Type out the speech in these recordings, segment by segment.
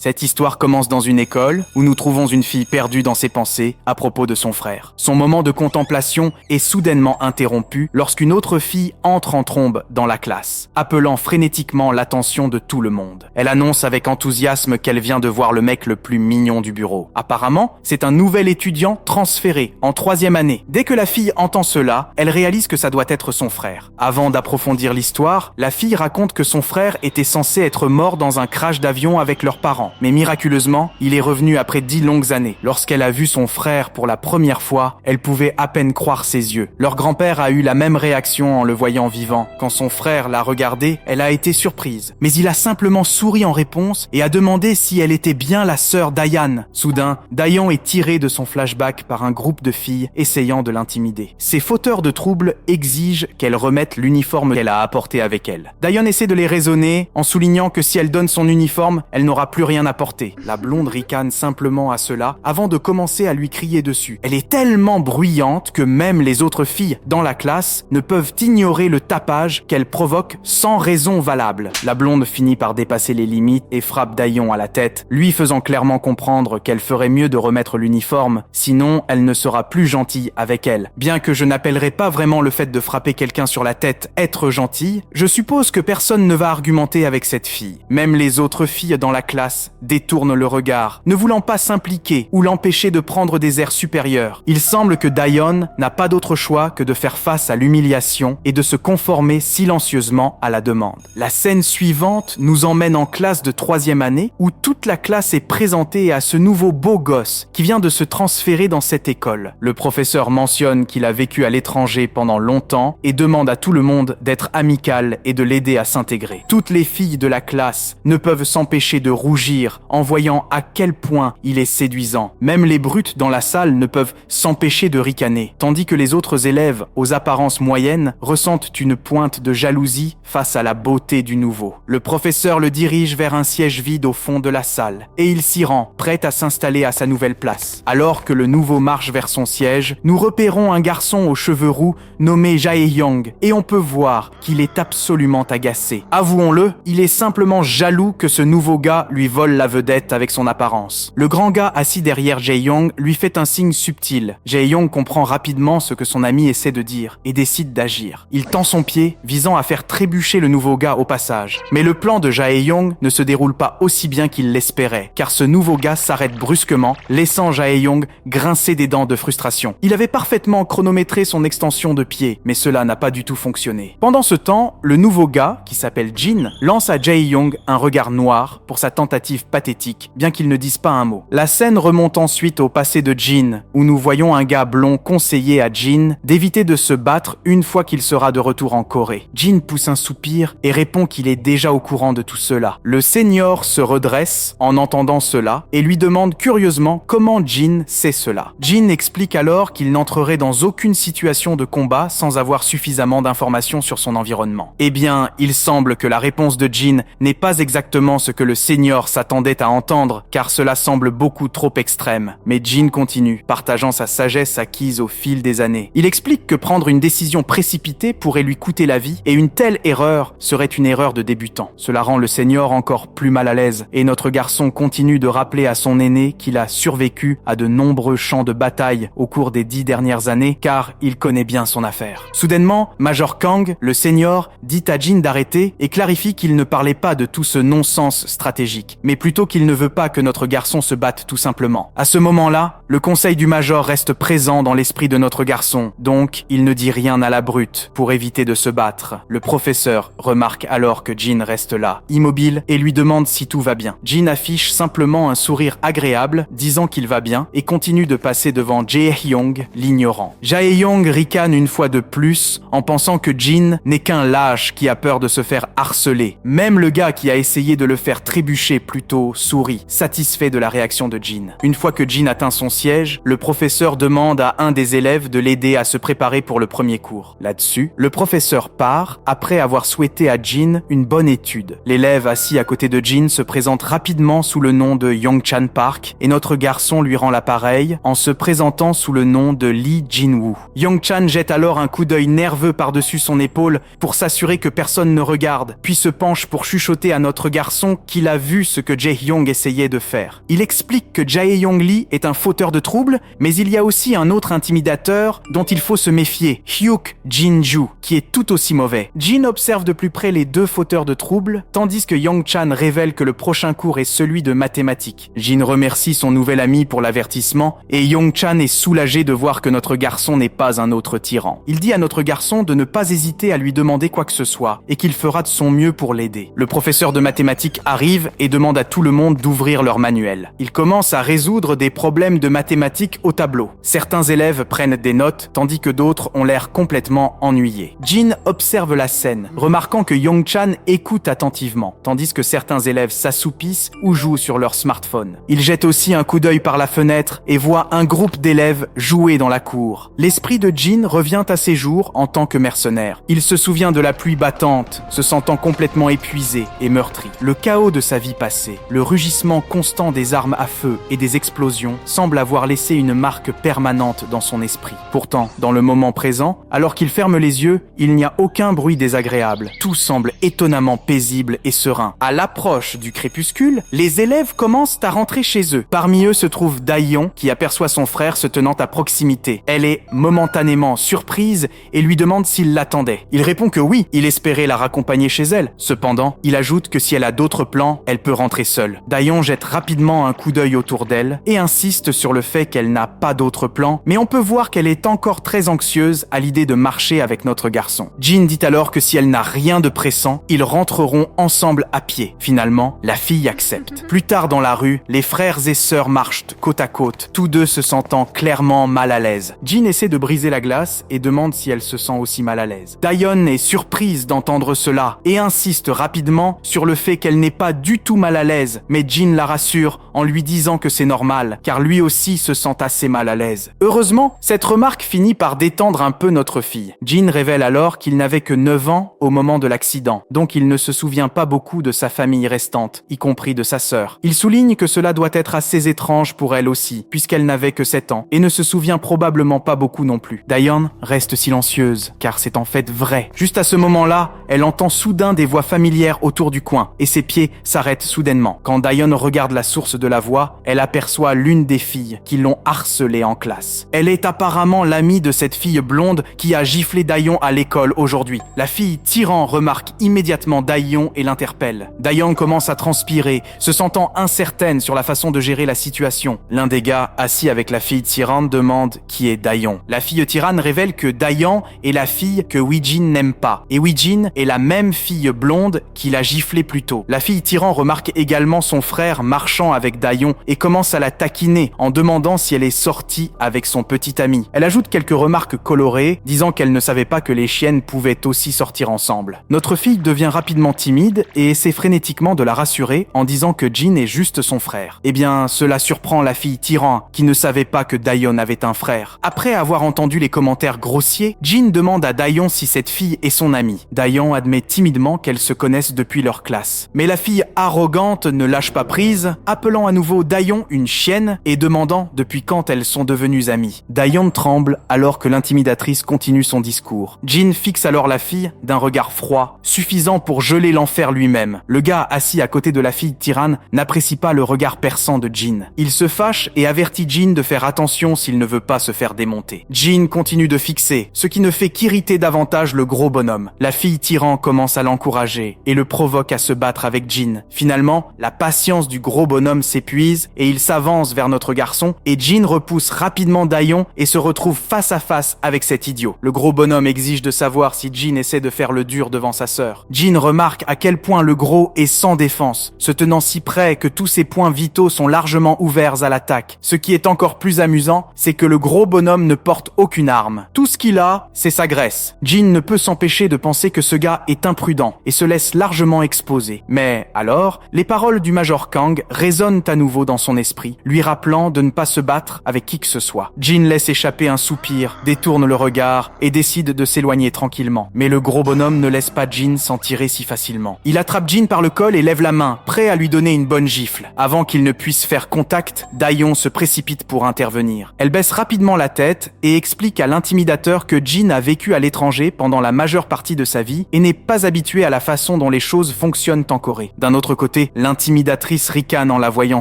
Cette histoire commence dans une école où nous trouvons une fille perdue dans ses pensées à propos de son frère. Son moment de contemplation est soudainement interrompu lorsqu'une autre fille entre en trombe dans la classe, appelant frénétiquement l'attention de tout le monde. Elle annonce avec enthousiasme qu'elle vient de voir le mec le plus mignon du bureau. Apparemment, c'est un nouvel étudiant transféré en 3e année. Dès que la fille entend cela, elle réalise que ça doit être son frère. Avant d'approfondir l'histoire, la fille raconte que son frère était censé être mort dans un crash d'avion avec leurs parents. Mais miraculeusement, il est revenu après 10 longues années. Lorsqu'elle a vu son frère pour la première fois, elle pouvait à peine croire ses yeux. Leur grand-père a eu la même réaction en le voyant vivant. Quand son frère l'a regardé, elle a été surprise. Mais il a simplement souri en réponse et a demandé si elle était bien la sœur d'Ayan. Soudain, Dayan est tiré de son flashback par un groupe de filles essayant de l'intimider. Ces fauteurs de troubles exigent qu'elle remette l'uniforme qu'elle a apporté avec elle. Dayan essaie de les raisonner en soulignant que si elle donne son uniforme, elle n'aura plus rien à porter. La blonde ricane simplement à cela avant de commencer à lui crier dessus. Elle est tellement bruyante que même les autres filles dans la classe ne peuvent ignorer le tapage qu'elle provoque sans raison valable. La blonde finit par dépasser les limites et frappe Dayan à la tête, lui faisant clairement comprendre qu'elle ferait mieux de remettre l'uniforme, sinon elle ne sera plus gentille avec elle. Bien que je n'appellerai pas vraiment le fait de frapper quelqu'un sur la tête être gentille, je suppose que personne ne va argumenter avec cette fille. Même les autres filles dans la classe détourne le regard, ne voulant pas s'impliquer ou l'empêcher de prendre des airs supérieurs. Il semble que Dayan n'a pas d'autre choix que de faire face à l'humiliation et de se conformer silencieusement à la demande. La scène suivante nous emmène en classe de 3e année où toute la classe est présentée à ce nouveau beau gosse qui vient de se transférer dans cette école. Le professeur mentionne qu'il a vécu à l'étranger pendant longtemps et demande à tout le monde d'être amical et de l'aider à s'intégrer. Toutes les filles de la classe ne peuvent s'empêcher de rougir en voyant à quel point il est séduisant. Même les brutes dans la salle ne peuvent s'empêcher de ricaner, tandis que les autres élèves, aux apparences moyennes, ressentent une pointe de jalousie face à la beauté du nouveau. Le professeur le dirige vers un siège vide au fond de la salle, et il s'y rend, prêt à s'installer à sa nouvelle place. Alors que le nouveau marche vers son siège, nous repérons un garçon aux cheveux roux nommé Jae-young, et on peut voir qu'il est absolument agacé. Avouons-le, il est simplement jaloux que ce nouveau gars lui vole la vedette avec son apparence. Le grand gars assis derrière Jae-young lui fait un signe subtil. Jae-young comprend rapidement ce que son ami essaie de dire et décide d'agir. Il tend son pied, visant à faire trébucher le nouveau gars au passage. Mais le plan de Jae-young ne se déroule pas aussi bien qu'il l'espérait, car ce nouveau gars s'arrête brusquement, laissant Jae-young grincer des dents de frustration. Il avait parfaitement chronométré son extension de pied, mais cela n'a pas du tout fonctionné. Pendant ce temps, le nouveau gars, qui s'appelle Jin, lance à Jae-young un regard noir pour sa tentative pathétique, bien qu'il ne dise pas un mot. La scène remonte ensuite au passé de Jin, où nous voyons un gars blond conseiller à Jin d'éviter de se battre une fois qu'il sera de retour en Corée. Jin pousse un soupir et répond qu'il est déjà au courant de tout cela. Le senior se redresse en entendant cela et lui demande curieusement comment Jin sait cela. Jin explique alors qu'il n'entrerait dans aucune situation de combat sans avoir suffisamment d'informations sur son environnement. Eh bien, il semble que la réponse de Jin n'est pas exactement ce que le senior s'attendait à entendre, car cela semble beaucoup trop extrême. Mais Jin continue, partageant sa sagesse acquise au fil des années. Il explique que prendre une décision précipitée pourrait lui coûter la vie, et une telle erreur serait une erreur de débutant. Cela rend le senior encore plus mal à l'aise, et notre garçon continue de rappeler à son aîné qu'il a survécu à de nombreux champs de bataille au cours des 10 dernières années, car il connaît bien son affaire. Soudainement, Major Kang, le senior, dit à Jin d'arrêter et clarifie qu'il ne parlait pas de tout ce non-sens stratégique, mais plutôt qu'il ne veut pas que notre garçon se batte tout simplement. À ce moment-là, le conseil du Major reste présent dans l'esprit de notre garçon, donc il ne dit rien à la brute pour éviter de se battre. Le professeur remarque alors que Jin reste là, immobile, et lui demande si tout va bien. Jin affiche simplement un sourire agréable, disant qu'il va bien, et continue de passer devant Jae-young, l'ignorant. Jae-young ricane une fois de plus, en pensant que Jin n'est qu'un lâche qui a peur de se faire harceler. Même le gars qui a essayé de le faire trébucher plus tôt sourit, satisfait de la réaction de Jin. Une fois que Jin atteint son siège, le professeur demande à un des élèves de l'aider à se préparer pour le premier cours. Là-dessus, le professeur part après avoir souhaité à Jin une bonne étude. L'élève assis à côté de Jin se présente rapidement sous le nom de Yongchan Park et notre garçon lui rend l'appareil en se présentant sous le nom de Lee Jin-woo. Yongchan jette alors un coup d'œil nerveux par-dessus son épaule pour s'assurer que personne ne regarde, puis se penche pour chuchoter à notre garçon qu'il a vu ce que Jae-young essayait de faire. Il explique que Jae-young Lee est un fauteur de troubles, mais il y a aussi un autre intimidateur dont il faut se méfier, Hyuk Jin-ju, qui est tout aussi mauvais. Jin observe de plus près les deux fauteurs de troubles, tandis que Yongchan révèle que le prochain cours est celui de mathématiques. Jin remercie son nouvel ami pour l'avertissement, et Yongchan est soulagé de voir que notre garçon n'est pas un autre tyran. Il dit à notre garçon de ne pas hésiter à lui demander quoi que ce soit, et qu'il fera de son mieux pour l'aider. Le professeur de mathématiques arrive et demande à tout le monde d'ouvrir leur manuel. Il commence à résoudre des problèmes de mathématiques au tableau. Certains élèves prennent des notes, tandis que d'autres ont l'air complètement ennuyés. Jin observe la scène, remarquant que Yongchan écoute attentivement, tandis que certains élèves s'assoupissent ou jouent sur leur smartphone. Il jette aussi un coup d'œil par la fenêtre et voit un groupe d'élèves jouer dans la cour. L'esprit de Jin revient à ses jours en tant que mercenaire. Il se souvient de la pluie battante, se sentant complètement épuisé et meurtri. Le chaos de sa vie passée, le rugissement constant des armes à feu et des explosions semble avoir laissé une marque permanente dans son esprit. Pourtant, dans le moment présent, alors qu'il ferme les yeux, il n'y a aucun bruit désagréable. Tout semble étonnamment paisible et serein. À l'approche du crépuscule, les élèves commencent à rentrer chez eux. Parmi eux se trouve Daeyeon, qui aperçoit son frère se tenant à proximité. Elle est momentanément surprise et lui demande s'il l'attendait. Il répond que oui, il espérait la raccompagner chez elle. Cependant, il ajoute que si elle a d'autres plans, elle peut rentrer seule. Daeyeon jette rapidement un coup d'œil autour d'elle et insiste sur le fait qu'elle n'a pas d'autres plans, mais on peut voir qu'elle est encore très anxieuse à l'idée de marcher avec notre garçon. Jin dit alors que si elle n'a rien de pressant, ils rentreront ensemble à pied. Finalement, la fille accepte. Plus tard dans la rue, les frères et sœurs marchent côte à côte, tous deux se sentant clairement mal à l'aise. Jin essaie de briser la glace et demande si elle se sent aussi mal à l'aise. Daeyeon est surprise d'entendre cela et insiste rapidement sur le fait qu'elle n'est pas du tout mal à l'aise, mais Jin la rassure en lui disant que c'est normal, car lui aussi se sent assez mal à l'aise. Heureusement, cette remarque finit par détendre un peu notre fille. Jin révèle alors qu'il n'avait que 9 ans au moment de l'accident, donc il ne se souvient pas beaucoup de sa famille restante, y compris de sa sœur. Il souligne que cela doit être assez étrange pour elle aussi, puisqu'elle n'avait que 7 ans, et ne se souvient probablement pas beaucoup non plus. Daeyeon reste silencieuse, car c'est en fait vrai. Juste à ce moment-là, elle entend soudain des voix familières autour du coin, et ses pieds s'arrêtent soudainement. Quand Daeyeon regarde la source de la voix, elle aperçoit l'une des filles qui l'ont harcelée en classe. Elle est apparemment l'amie de cette fille blonde qui a giflé Daeyeon à l'école aujourd'hui. La fille tyran remarque immédiatement Daeyeon et l'interpelle. Daeyeon commence à transpirer, se sentant incertaine sur la façon de gérer la situation. L'un des gars, assis avec la fille tyranne, demande qui est Daeyeon. La fille tyranne révèle que Daeyeon est la fille que Wijin n'aime pas, et Wijin est la même fille blonde qui l'a giflée plus tôt. La fille tyran remarque également son frère marchant avec Daeyeon et commence à la taquiner en demandant si elle est sortie avec son petit ami. Elle ajoute quelques remarques colorées, disant qu'elle ne savait pas que les chiennes pouvaient aussi sortir ensemble. Notre fille devient rapidement timide et essaie frénétiquement de la rassurer en disant que Jin est juste son frère. Eh bien, cela surprend la fille tyran qui ne savait pas que Daeyeon avait un frère. Après avoir entendu les commentaires grossiers, Jin demande à Daeyeon si cette fille est son amie. Daeyeon admet timidement qu'elles se connaissent depuis leur classe. Mais la fille arrogante ne lâche pas prise, appelant à nouveau Daeyeon une chienne et demandant depuis quand elles sont devenues amies. Daeyeon tremble alors que l'intimidatrice continue son discours. Jin fixe alors la fille d'un regard froid, suffisant pour geler l'enfer lui-même. Le gars assis à côté de la fille tyranne n'apprécie pas le regard perçant de Jin. Il se fâche et avertit Jin de faire attention s'il ne veut pas se faire démonter. Jin continue de fixer, ce qui ne fait qu'irriter davantage le gros bonhomme. La fille tyran commence à l'encourager et le provoque à se battre avec Jin. Finalement, la patience du gros bonhomme s'épuise et il s'avance vers notre garçon et Jin repousse rapidement Daeyeon et se retrouve face à face avec cet idiot. Le gros bonhomme exige de savoir si Jin essaie de faire le dur devant sa sœur. Jin remarque à quel point le gros est sans défense, se tenant si près que tous ses points vitaux sont largement ouverts à l'attaque. Ce qui est encore plus amusant, c'est que le gros bonhomme ne porte aucune arme. Tout ce qu'il a, c'est sa graisse. Jin ne peut s'empêcher de penser que ce gars est imprudent et se laisse largement exposer. Mais alors, les paroles du Major Kang résonnent à nouveau dans son esprit, lui rappelant de ne ne pas se battre avec qui que ce soit. Jin laisse échapper un soupir, détourne le regard et décide de s'éloigner tranquillement. Mais le gros bonhomme ne laisse pas Jin s'en tirer si facilement. Il attrape Jin par le col et lève la main, prêt à lui donner une bonne gifle. Avant qu'il ne puisse faire contact, Dayon se précipite pour intervenir. Elle baisse rapidement la tête et explique à l'intimidateur que Jin a vécu à l'étranger pendant la majeure partie de sa vie et n'est pas habitué à la façon dont les choses fonctionnent en Corée. D'un autre côté, l'intimidatrice ricane en la voyant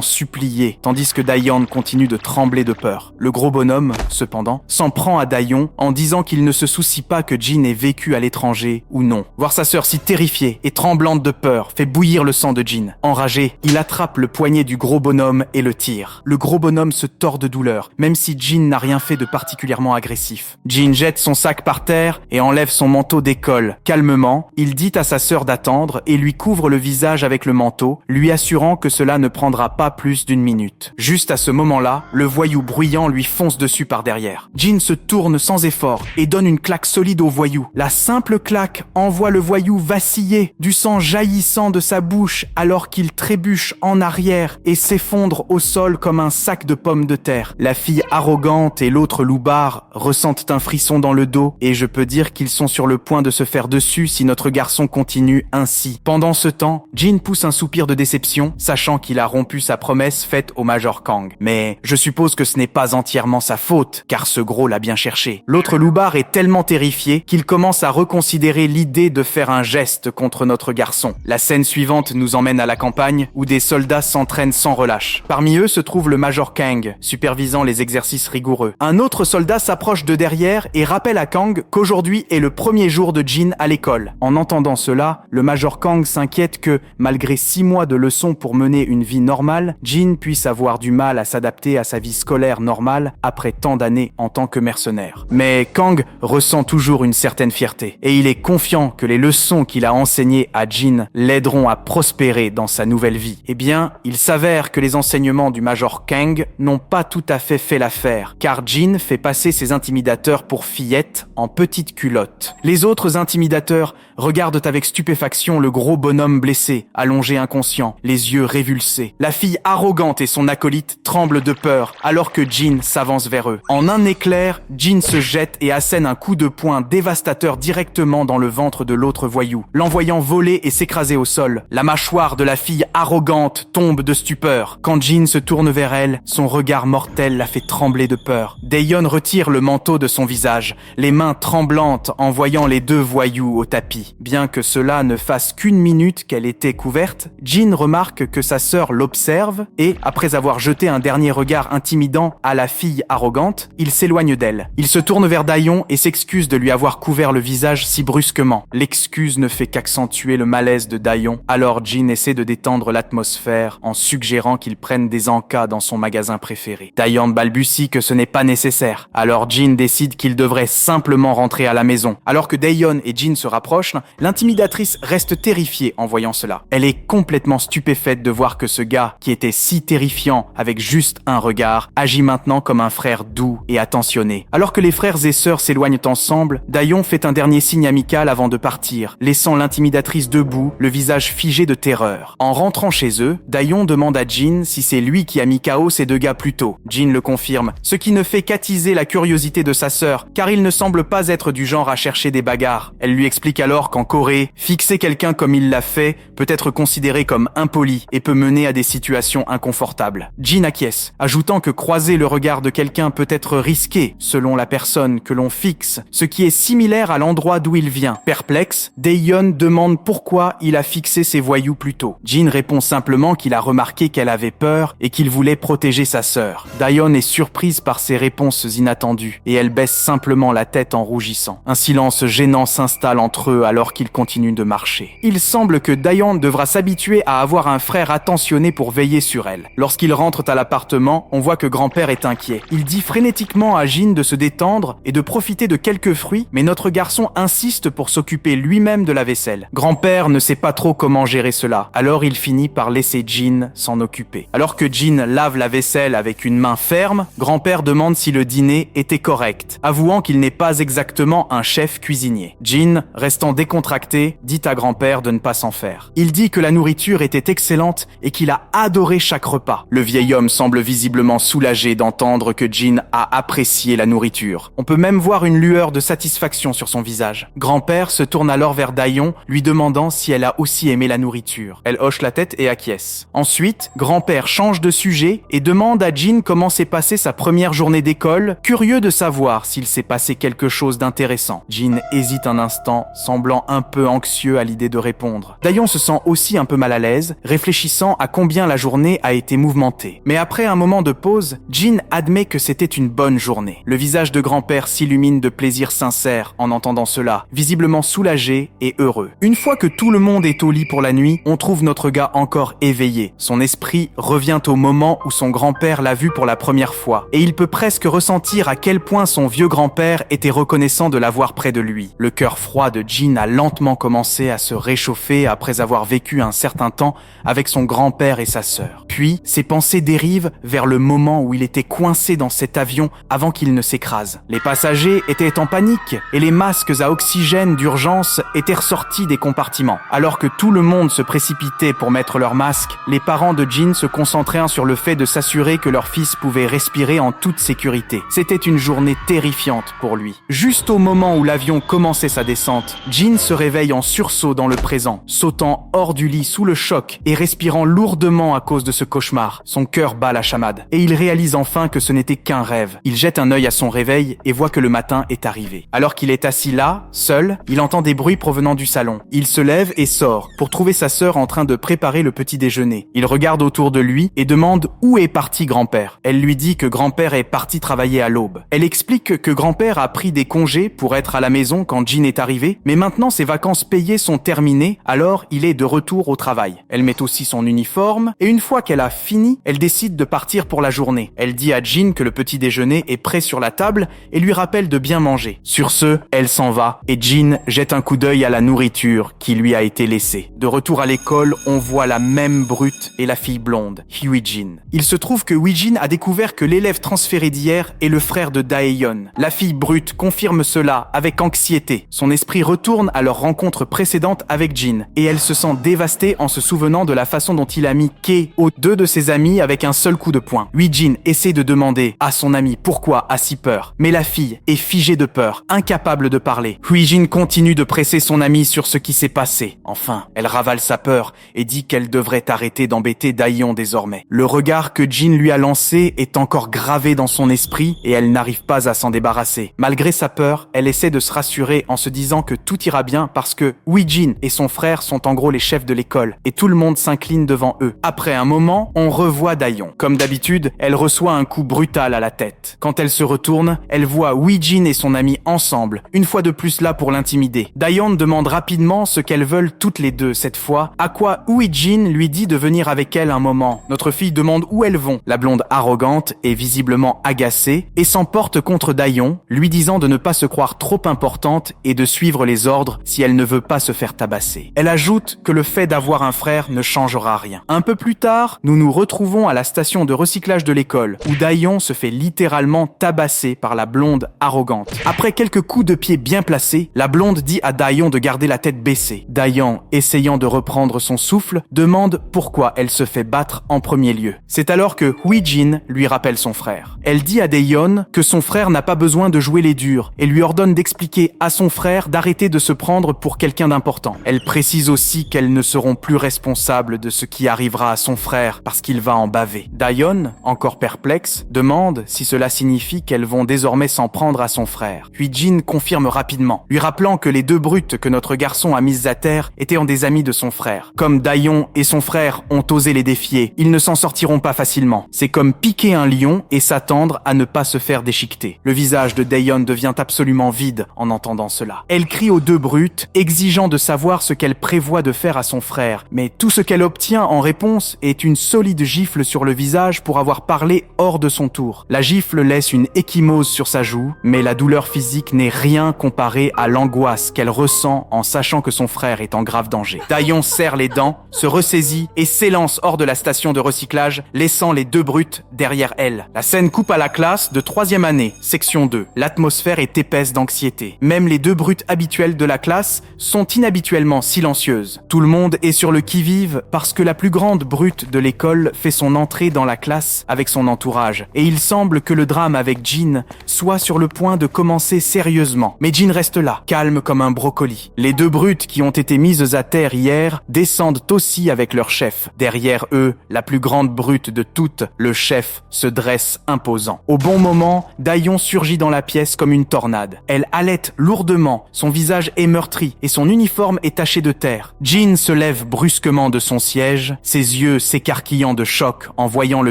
supplier, tandis que Dayon continue de trembler de peur. Le gros bonhomme, cependant, s'en prend à Dayon en disant qu'il ne se soucie pas que Jin ait vécu à l'étranger ou non. Voir sa sœur si terrifiée et tremblante de peur fait bouillir le sang de Jin. Enragé, il attrape le poignet du gros bonhomme et le tire. Le gros bonhomme se tord de douleur, même si Jin n'a rien fait de particulièrement agressif. Jin jette son sac par terre et enlève son manteau d'école. Calmement, il dit à sa sœur d'attendre et lui couvre le visage avec le manteau, lui assurant que cela ne prendra pas plus d'1 minute. Juste à ce moment-là, le voyou bruyant lui fonce dessus par derrière. Jin se tourne sans effort et donne une claque solide au voyou. La simple claque envoie le voyou vaciller, du sang jaillissant de sa bouche alors qu'il trébuche en arrière et s'effondre au sol comme un sac de pommes de terre. La fille arrogante et l'autre loupard ressentent un frisson dans le dos et je peux dire qu'ils sont sur le point de se faire dessus si notre garçon continue ainsi. Pendant ce temps, Jin pousse un soupir de déception, sachant qu'il a rompu sa promesse faite au Major Kang. Mais je suppose que ce n'est pas entièrement sa faute, car ce gros l'a bien cherché. L'autre loupard est tellement terrifié qu'il commence à reconsidérer l'idée de faire un geste contre notre garçon. La scène suivante nous emmène à la campagne, où des soldats s'entraînent sans relâche. Parmi eux se trouve le Major Kang, supervisant les exercices rigoureux. Un autre soldat s'approche de derrière et rappelle à Kang qu'aujourd'hui est le premier jour de Jin à l'école. En entendant cela, le Major Kang s'inquiète que, malgré 6 mois de leçons pour mener une vie normale, Jin puisse avoir du mal à s'adapter à sa vie scolaire normale après tant d'années en tant que mercenaire. Mais Kang ressent toujours une certaine fierté et il est confiant que les leçons qu'il a enseignées à Jin l'aideront à prospérer dans sa nouvelle vie. Eh bien, il s'avère que les enseignements du Major Kang n'ont pas tout à fait l'affaire, car Jin fait passer ses intimidateurs pour fillettes en petites culottes. Les autres intimidateurs regardent avec stupéfaction le gros bonhomme blessé, allongé inconscient, les yeux révulsés. La fille arrogante et son acolyte tremblent de peur alors que Jin s'avance vers eux. En un éclair, Jin se jette et assène un coup de poing dévastateur directement dans le ventre de l'autre voyou, l'envoyant voler et s'écraser au sol. La mâchoire de la fille arrogante tombe de stupeur. Quand Jin se tourne vers elle, son regard mortel la fait trembler de peur. Dayon retire le manteau de son visage, les mains tremblantes en voyant les 2 voyous au tapis. Bien que cela ne fasse qu'1 minute qu'elle était couverte, Jin remarque que sa sœur l'observe et, après avoir jeté un dernier regard intimidant à la fille arrogante, il s'éloigne d'elle. Il se tourne vers Dayon et s'excuse de lui avoir couvert le visage si brusquement. L'excuse ne fait qu'accentuer le malaise de Dayon, alors Jin essaie de détendre l'atmosphère en suggérant qu'il prenne des encas dans son magasin préféré. Dayon balbutie que ce n'est pas nécessaire, alors Jin décide qu'il devrait simplement rentrer à la maison. Alors que Dayon et Jin se rapprochent, l'intimidatrice reste terrifiée en voyant cela. Elle est complètement stupéfaite de voir que ce gars, qui était si terrifiant avec juste un regard, agit maintenant comme un frère doux et attentionné. Alors que les frères et sœurs s'éloignent ensemble, Dayon fait un dernier signe amical avant de partir, laissant l'intimidatrice debout, le visage figé de terreur. En rentrant chez eux, Dayon demande à Jin si c'est lui qui a mis KO ces 2 gars plus tôt. Jin le confirme, ce qui ne fait qu'attiser la curiosité de sa sœur, car il ne semble pas être du genre à chercher des bagarres. Elle lui explique alors qu'en Corée, fixer quelqu'un comme il l'a fait peut être considéré comme impoli et peut mener à des situations inconfortables. Jin acquiesce, ajoutant que croiser le regard de quelqu'un peut être risqué selon la personne que l'on fixe, ce qui est similaire à l'endroit d'où il vient. Perplexe, Dayon demande pourquoi il a fixé ses voyous plus tôt. Jin répond simplement qu'il a remarqué qu'elle avait peur et qu'il voulait protéger sa sœur. Dayon est surprise par ces réponses inattendues et elle baisse simplement la tête en rougissant. Un silence gênant s'installe entre eux alors qu'ils continuent de marcher. Il semble que Dayon devra s'habituer à avoir un frère attentionné pour veiller sur elle. Lorsqu'ils rentrent à l'appartement, on voit que grand-père est inquiet. Il dit frénétiquement à Jin de se détendre et de profiter de quelques fruits, mais notre garçon insiste pour s'occuper lui-même de la vaisselle. Grand-père ne sait pas trop comment gérer cela, alors il finit par laisser Jin s'en occuper. Alors que Jin lave la vaisselle avec une main ferme, grand-père demande si le dîner était correct, avouant qu'il n'est pas exactement un chef cuisinier. Jin, restant décontracté, dit à grand-père de ne pas s'en faire. Il dit que la nourriture était excellente et qu'il a adoré chaque repas. Le vieil homme semble visiblement soulagé d'entendre que Jin a apprécié la nourriture. On peut même voir une lueur de satisfaction sur son visage. Grand-père se tourne alors vers Dayon, lui demandant si elle a aussi aimé la nourriture. Elle hoche la tête et acquiesce. Ensuite, grand-père change de sujet et demande à Jin comment s'est passée sa première journée d'école, curieux de savoir s'il s'est passé quelque chose d'intéressant. Jin hésite un instant, semblant un peu anxieux à l'idée de répondre. Dayon se sent aussi un peu mal à l'aise, réfléchissant à combien la journée a été mouvementée. Mais après un moment de pause, Jin admet que c'était une bonne journée. Le visage de grand-père s'illumine de plaisir sincère en entendant cela, visiblement soulagé et heureux. Une fois que tout le monde est au lit pour la nuit, on trouve notre gars encore éveillé. Son esprit revient au moment où son grand-père l'a vu pour la première fois, et il peut presque ressentir à quel point son vieux grand-père était reconnaissant de l'avoir près de lui. Le cœur froid de Jin a lentement commencé à se réchauffer après avoir vécu un certain temps avec son grand-père et sa sœur. Puis, ses pensées dérivent vers le moment où il était coincé dans cet avion avant qu'il ne s'écrase. Les passagers étaient en panique et les masques à oxygène d'urgence étaient ressortis des compartiments. Alors que tout le monde se précipitait pour mettre leurs masques, les parents de Jin se concentraient sur le fait de s'assurer que leur fils pouvait respirer en toute sécurité. C'était une journée terrifiante pour lui. Juste au moment où l'avion commençait sa descente, Jin se réveille en sursaut dans le présent, sautant hors du lit sous le choc et respirant lourdement à cause de ce cauchemar. Son cœur bat la chamade et il réalise enfin que ce n'était qu'un rêve. Il jette un œil à son réveil et voit que le matin est arrivé. Alors qu'il est assis là, seul, il entend des bruits provenant du salon. Il se lève et sort pour trouver sa sœur en train de préparer le petit déjeuner. Il regarde autour de lui et demande où est parti grand-père. Elle lui dit que grand-père est parti travailler à l'aube. Elle explique que grand-père a pris des congés pour être à la maison quand Jin est arrivé, mais maintenant ses vacances payées sont terminées, alors il est de retour au travail. Elle met aussi son uniforme et une fois qu'elle a fini, elle décide de partir pour la journée. Elle dit à Jin que le petit déjeuner est prêt sur la table et lui rappelle de bien manger. Sur ce, elle s'en va et Jin jette un coup d'œil à la nourriture qui lui a été laissée. De retour à l'école, on voit la même brute et la fille blonde, Hwi-jin. Il se trouve que Hwi-jin a découvert que l'élève transféré d'hier est le frère de Daeyeon. La fille brute confirme cela avec anxiété. Son esprit retourne à leur rencontre précédente avec Jin et elle se sent dévastée en se souvenant de la façon dont il a mis Kei aux deux de ses amis avec un seul coup de poing. Hwi-jin essaie de demander à son ami pourquoi a si peur, mais la fille est figée de peur, incapable de parler. Hwi-jin continue de presser son ami sur ce qui s'est passé. Enfin, elle ravale sa peur et dit qu'elle devrait arrêter d'embêter Daeyeon désormais. Le regard que Jin lui a lancé est encore gravé dans son esprit et elle n'arrive pas à s'en débarrasser. Malgré sa peur, elle essaie de se rassurer en se disant que tout ira bien parce que Hwi-jin et son frère sont en gros les chefs de l'école et tout le monde s'incline devant eux. Après un moment, on revoit Daeyeon. Comme d'habitude, elle reçoit un coup brutal à la tête. Quand elle se retourne, elle voit Hwi-jin et son ami ensemble, une fois de plus là pour l'intimider. Daeyeon demande rapidement ce qu'elles veulent toutes les deux cette fois, à quoi Hwi-jin lui dit de venir avec elle un moment. Notre fille demande où elles vont. La blonde arrogante est visiblement agacée et s'emporte contre Daeyeon, lui disant de ne pas se croire trop importante et de suivre les ordres si elle ne veut pas se faire tabasser. Elle ajoute que le fait d'avoir un frère ne changera rien. Un peu plus tard, nous nous retrouvons à la station de recyclage de l'école, où Daeyeon se fait littéralement tabasser par la blonde arrogante. Après quelques coups de pied bien placés, la blonde dit à Daeyeon de garder la tête baissée. Daeyeon, essayant de reprendre son souffle, demande pourquoi elle se fait battre en premier lieu. C'est alors que Hwi-jin lui rappelle son frère. Elle dit à Daeyeon que son frère n'a pas besoin de jouer les durs et lui ordonne d'expliquer à son frère d'arrêter de se prendre pour quelqu'un d'important. Elle précise aussi qu'elles ne seront plus responsables de ce qui arrivera à son frère parce qu'il va en baver. Daeyeon, encore perplexe, demande si cela signifie qu'elles vont désormais s'en prendre à son frère. Puis Jin confirme rapidement, lui rappelant que les deux brutes que notre garçon a mises à terre étaient des amis de son frère. Comme Daeyeon et son frère ont osé les défier, ils ne s'en sortiront pas facilement. C'est comme piquer un lion et s'attendre à ne pas se faire déchiqueter. Le visage de Daeyeon devient absolument vide en entendant cela. Elle crie aux deux brutes, exigeant de savoir ce qu'elle prévoit de faire à son frère, mais tout ce qu'elle obtient en réponse est une solide gifle sur le visage pour avoir parlé hors de son tour. La gifle laisse une ecchymose sur sa joue, mais la douleur physique n'est rien comparée à l'angoisse qu'elle ressent en sachant que son frère est en grave danger. Daeyeon serre les dents, se ressaisit et s'élance hors de la station de recyclage, laissant les deux brutes derrière elle. La scène coupe à la classe de 3e année, section 2. L'atmosphère est épaisse d'anxiété. Même les deux brutes habituelles de la classe sont inhabituellement silencieuses. Tout le monde est sur le qui-vive parce que la plus grande brute de l'école fait son entrée dans la classe avec son entourage. Et il semble que le drame avec Jean soit sur le point de commencer sérieusement. Mais Jean reste là, calme comme un brocoli. Les deux brutes qui ont été mises à terre hier descendent aussi avec leur chef. Derrière eux, la plus grande brute de toutes, le chef, se dresse imposant. Au bon moment, Dayon surgit dans la pièce comme une tornade. Elle halète lourdement, son visage est meurtri et son uniforme est taché de terre. Jean se lève brusquement de son siège, ses yeux s'écarquillant de choc en voyant le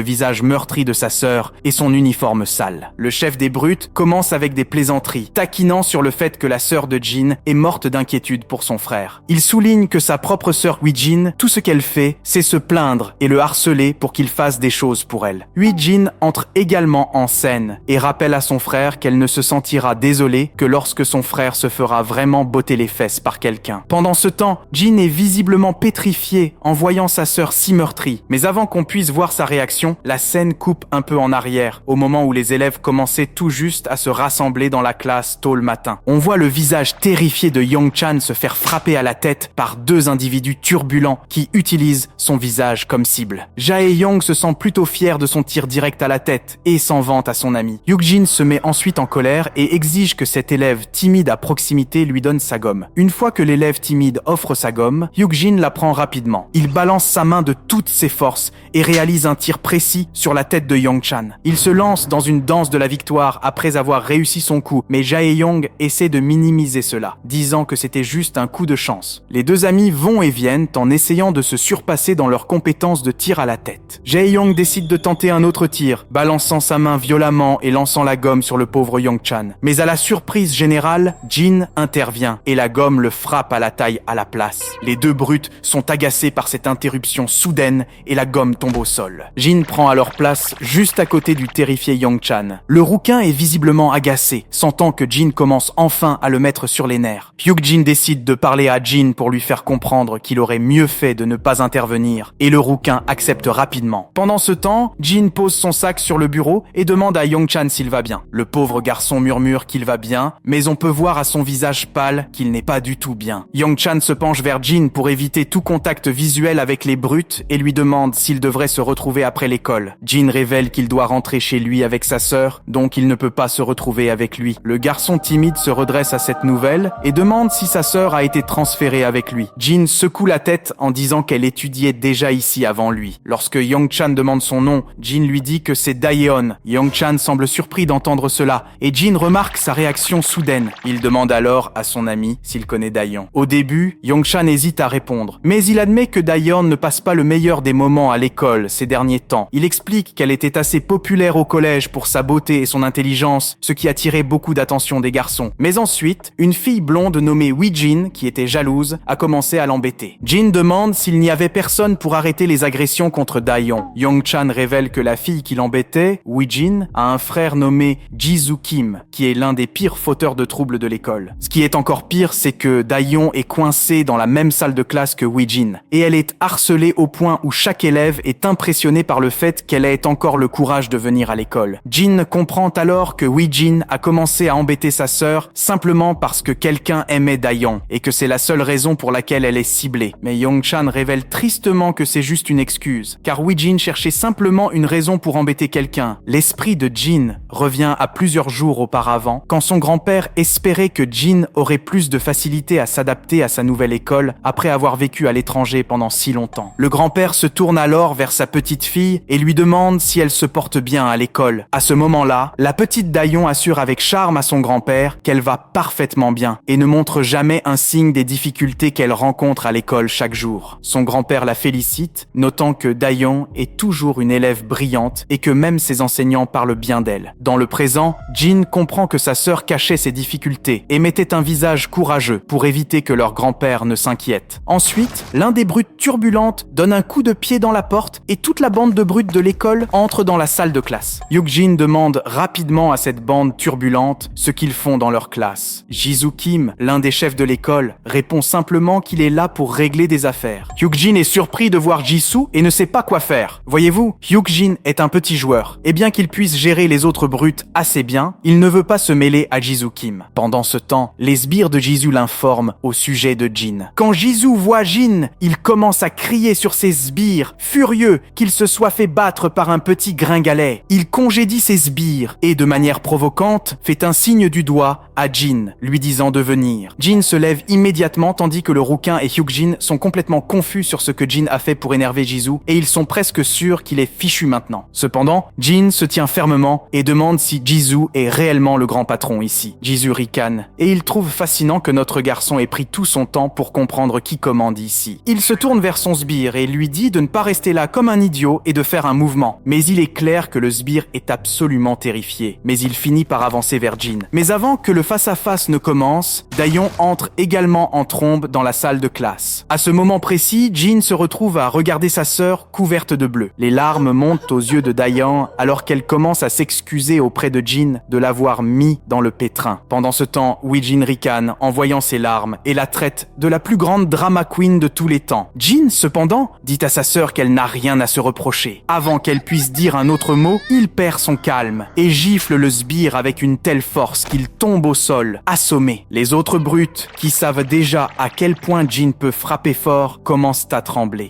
visage meurtri de sa sœur et son uniforme sale. Le chef des brutes commence avec des plaisanteries, taquinant sur le fait que la sœur de Jean est morte d'inquiétude pour son frère. Il souligne que sa propre sœur Hui-Jin, tout ce qu'elle fait, c'est se plaindre et le harceler pour qu'il fasse des choses pour elle. Hui-Jin entre également en scène et rappelle à son frère qu'elle ne se sentira désolée que lorsque son frère se fera vraiment botter les fesses par quelqu'un. Pendant ce temps, Jean est visiblement pétrifiée en voyant sa sœur si meurtrie. Mais avant qu'on puisse voir sa réaction, la scène coupe un peu en arrière, au moment où les élèves commençaient tout juste à se rassembler dans la classe tôt le matin. On voit le visage terrifié de Yong-chan se faire frapper à la tête par deux individus turbulents qui utilisent son visage comme cible. Jae-Young se sent plutôt fier de son tir direct à la tête et s'en vante à son ami. Hyuk-jin se met ensuite en colère et exige que cet élève timide à proximité lui donne sa gomme. Une fois que l'élève timide offre sa gomme, Hyuk-jin la prend rapidement. Il balance sa main de toutes ses forces et réalise un tir précis sur la tête de Yong-chan. Il se lance dans une danse de la victoire après avoir réussi son coup, mais Jae-Young essaie de minimiser cela, disant que c'était juste un coup de chance. Les deux amis vont et viennent en essayant de se surpasser dans leurs compétences de tir à la tête. Jae-Young décide de tenter un autre tir, balançant sa main violemment et lançant la gomme sur le pauvre Yong-chan. Mais à la surprise générale, Jin intervient et la gomme le frappe à la taille à la place. Les deux brutes sont agacés par cette interruption soudaine et la gomme tombe au sol. Jin prend alors place juste à côté du terrifié Yong-chan. Le rouquin est visiblement agacé, sentant que Jin commence enfin à le mettre sur les nerfs. Hyuk-jin décide de parler à Jin pour lui faire comprendre qu'il aurait mieux fait de ne pas intervenir, et le rouquin accepte rapidement. Pendant ce temps, Jin pose son sac sur le bureau et demande à Yong-chan s'il va bien. Le pauvre garçon murmure qu'il va bien, mais on peut voir à son visage pâle qu'il n'est pas du tout bien. Yong-chan se penche vers Jin pour éviter tout contact visuel avec les brutes et lui demande s'il devrait se retrouver après l'école. Jin révèle qu'il doit rentrer chez lui avec sa sœur, donc il ne peut pas se retrouver avec lui. Le garçon timide se redresse à cette nouvelle et demande si sa sœur a été transférée avec lui. Jin secoue la tête en disant qu'elle étudiait déjà ici avant lui. Lorsque Yong-chan demande son nom, Jin lui dit que c'est Daeon. Yong-chan semble surpris d'entendre cela et Jin remarque sa réaction soudaine. Il demande alors à son ami s'il connaît Daeon. Au début, Yong-chan hésite à répondre, mais il admet que Daeon ne passe pas le meilleur des moments à l'école ces derniers temps. Il explique qu'elle était assez populaire au collège pour sa beauté et son intelligence, ce qui attirait beaucoup d'attention des garçons. Mais ensuite, une fille blonde nommée Hui-jin, qui était jalouse, a commencé à l'embêter. Jin demande s'il n'y avait personne pour arrêter les agressions contre Daeon. Yong-chan révèle que la fille qui l'embêtait, Hui-jin, a un frère nommé Ji-soo Kim, qui est l'un des pires fauteurs de troubles de l'école. Ce qui est encore pire, c'est que Daeon est coincée dans la même salle de classe que Hui-jin, et elle est harcelée au point où chaque élève est impressionné par le fait qu'elle ait encore le courage de venir à l'école. Jin comprend alors que Hui-jin a commencé à embêter sa sœur simplement parce que quelqu'un aimait Daeon, et que c'est la seule raison pour laquelle elle est ciblée. Mais Yong-chan révèle tristement que c'est juste une excuse, car Hui-jin cherchait simplement une raison pour embêter quelqu'un. L'esprit de Jin revient à plusieurs jours auparavant, quand son grand-père espérait que Jin aurait plus de facilité à s'adapter à sa nouvelle école après avoir vécu à l'étranger pendant si longtemps. Le grand-père se tourne alors vers sa petite fille et lui demande si elle se porte bien à l'école. À ce moment-là, la petite Daeon assure avec charme à son grand-père qu'elle va parfaitement bien et ne montre jamais un signe des difficultés qu'elle rencontre à l'école chaque jour. Son grand-père la félicite, notant que Daeon est toujours une élève brillante et que même ses enseignants parlent bien d'elle. Dans le présent, Jin comprend que sa sœur cachait ses difficultés et mettait un visage courageux pour éviter que leur grand-père ne s'inquiète. Ensuite, l'un des brutes turbulentes donne un coup de pied dans la porte et toute la bande de brutes de l'école entre dans la salle de classe. Hyuk-jin demande rapidement à cette bande turbulente ce qu'ils font dans leur classe. Ji-soo Kim, l'un des chefs de l'école, répond simplement qu'il est là pour régler des affaires. Hyuk-jin est surpris de voir Ji-soo et ne sait pas quoi faire. Voyez-vous, Hyuk-jin est un petit joueur, et bien qu'il puisse gérer les autres brutes assez bien, il ne veut pas se mêler à Ji-soo Kim. Pendant ce temps, les sbires de Jisoo l'informe au sujet de Jin. Quand Jisoo voit Jin, il commence à crier sur ses sbires, furieux qu'il se soit fait battre par un petit gringalet. Il congédie ses sbires et, de manière provocante, fait un signe du doigt à Jin, lui disant de venir. Jin se lève immédiatement tandis que le rouquin et Hyukjin sont complètement confus sur ce que Jin a fait pour énerver Jisoo et ils sont presque sûrs qu'il est fichu maintenant. Cependant, Jin se tient fermement et demande si Jisoo est réellement le grand patron ici. Jisoo ricane et il trouve fascinant que notre garçon ait pris tout son temps pour comprendre qui commande ici. Il se tourne vers son sbire et lui dit de ne pas rester là comme un idiot et de faire un mouvement. Mais il est clair que le sbire est absolument terrifié. Mais il finit par avancer vers Jin. Mais avant que le face-à-face ne commence, Dayon entre également en trombe dans la salle de classe. À ce moment précis, Jin se retrouve à regarder sa sœur couverte de bleu. Les larmes montent aux yeux de Dayon alors qu'elle commence à s'excuser auprès de Jin de l'avoir mis dans le pétrin. Pendant ce temps, Jin ricane en voyant ses larmes et la traite de la plus grande drama queen de tous les temps. Jin, cependant, dit à sa sœur qu'elle n'a rien à se reprocher. Avant qu'elle puisse dire un autre mot, il perd son calme et gifle le sbire avec une telle force qu'il tombe au sol, assommé. Les autres brutes, qui savent déjà à quel point Jin peut frapper fort, commencent à trembler.